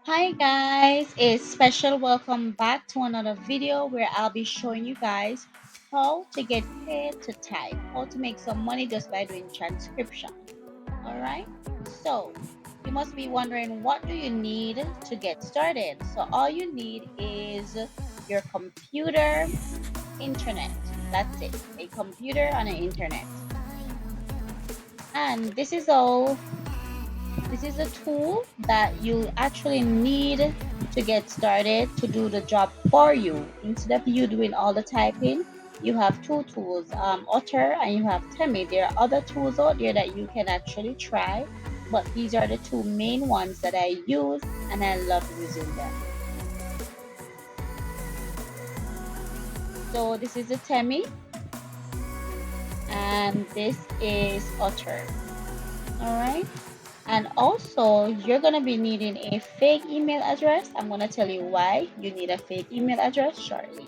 Hi guys, a special welcome back to another video where I'll be showing you guys how to get paid to type, how to make some money just by doing transcription. Alright, so you must be wondering, what do you need to get started? So all you need is your computer, internet. That's it, a computer and an internet. And this is a tool that you actually need to get started to do the job for you. Instead of you doing all the typing, you have two tools, Otter and you have Temi. There are other tools out there that you can actually try, but these are the two main ones that I use and I love using them. So this is a Temi and this is Otter. All right. And also, you're going to be needing a fake email address. I'm going to tell you why you need a fake email address shortly.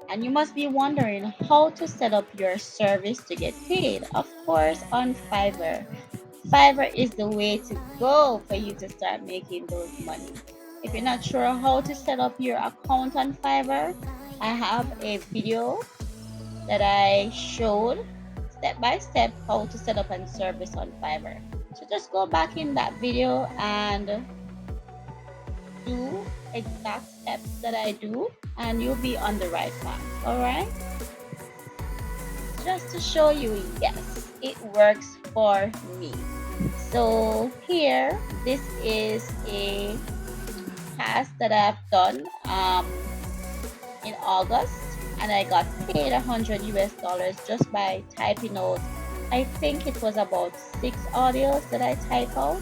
And you must be wondering how to set up your service to get paid. Of course, on Fiverr. Fiverr is the way to go for you to start making those money. If you're not sure how to set up your account on Fiverr, I have a video that I showed step by step how to set up and service on Fiverr. So just go back in that video and do exact steps that I do and you'll be on the right path. Alright? Just to show you, yes, it works for me. So here, this is a task that I've done in August, and I got paid $100 just by typing out. I think it was about 6 audios that I type out,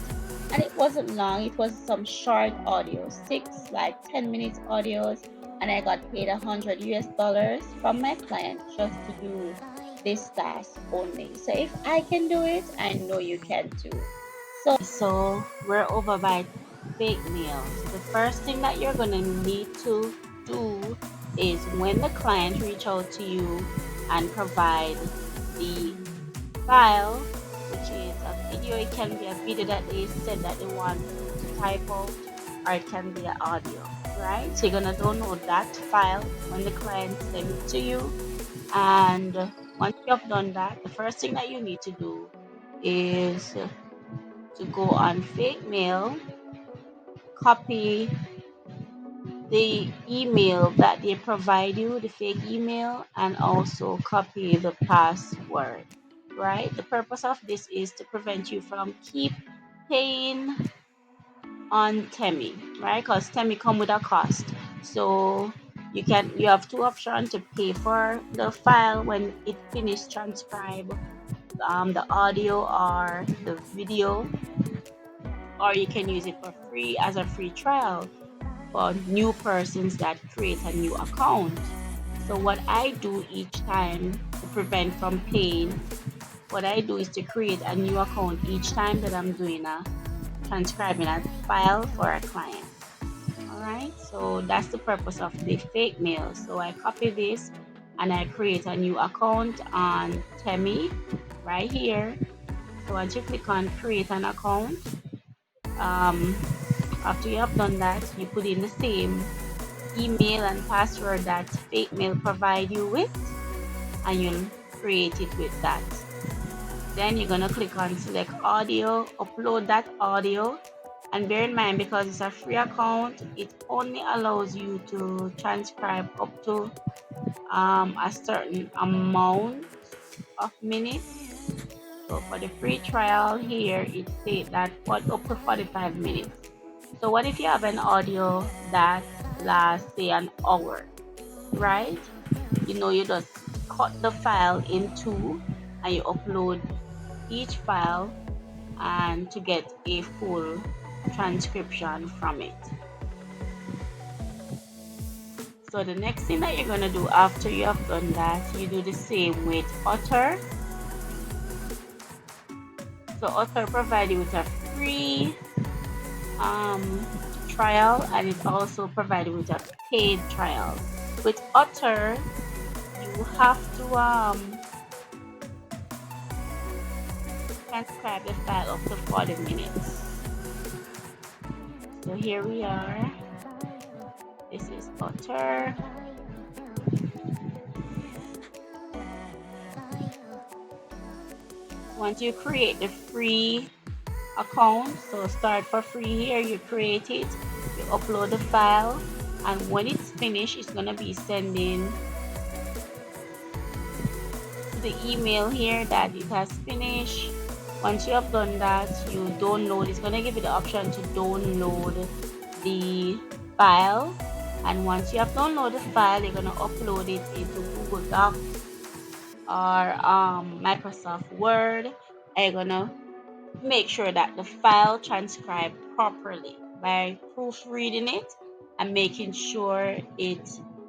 and it wasn't long. It was some short audios, 6 like 10 minutes audios, and I got paid $100 from my client just to do this task only. So if I can do it, I know you can too. So we're over by fake mail. So the first thing that you're gonna need to do is when the client reach out to you and provide the file, which is a video. It can be a video that they said that they want to type out, or it can be an audio, right? So you're gonna download that file when the client sends it to you, and once you have done that, the first thing that you need to do is to go on fake mail, copy the email that they provide you, the fake email, and also copy the password, right? The purpose of this is to prevent you from keep paying on Temi, right? Because Temi come with a cost. So you have two options to pay for the file when it finished transcribe the audio or the video, or you can use it for free as a free trial for new persons that create a new account. So what I do each time to prevent from paying, what I do is to create a new account each time that I'm doing a transcribing a file for a client. Alright, so that's the purpose of the fake mail. So I copy this and I create a new account on Temi right here. So once you click on create an account, after you have done that, you put in the same email and password that fake mail provide you with, and you'll create it with that. Then you're gonna click on select audio, upload that audio, and bear in mind, because it's a free account, it only allows you to transcribe up to a certain amount of minutes. So for the free trial here, it states that for up to 45 minutes. So what if you have an audio that lasts say an hour, right? You just cut the file in two and you upload each file and to get a full transcription from it. So the next thing that you're gonna do after you have done that, you do the same with Otter. So Otter provides you with a free trial, and it also provided with a paid trial. With Otter, you have to transcribe the file up to 40 minutes. So here we are. This is butter. Once you create the free account, so start for free here, you create it, you upload the file, and when it's finished, it's gonna be sending to the email here that it has finished. Once you have done that, you download. It's gonna give you the option to download the file, and once you have downloaded the file, you're gonna upload it into Google Docs or Microsoft Word, and you're gonna make sure that the file transcribed properly by proofreading it and making sure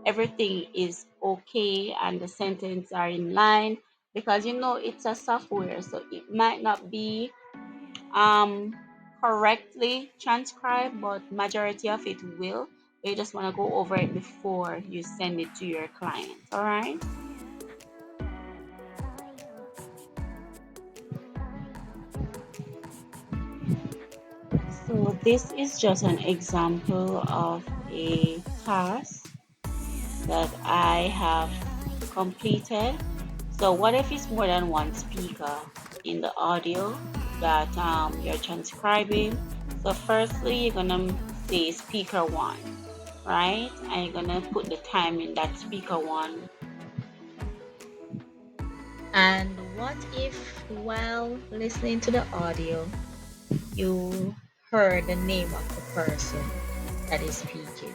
everything is okay and the sentences are in line, because it's a software, so it might not be um correctly transcribed, but majority of it will. You just want to go over it before you send it to your client. All right. So this is just an example of a task that I have completed. So what if it's more than one speaker in the audio that you're transcribing? So firstly, you're gonna say speaker one, right? And you're gonna put the time in that speaker one. And what if while listening to the audio, you heard the name of the person that is speaking?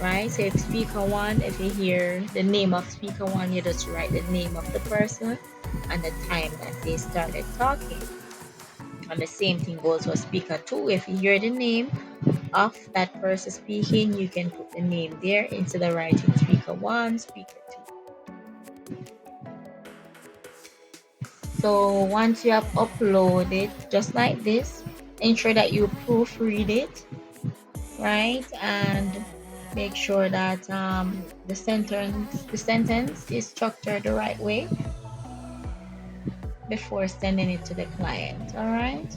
Right? So if speaker one, if you hear the name of speaker one, you just write the name of the person and the time that they started talking. And the same thing goes for speaker two. If you hear the name of that person speaking, you can put the name there instead of writing speaker one, speaker two. So once you have uploaded just like this, ensure that you proofread it, right? And make sure that the sentence is structured the right way before sending it to the client. All right.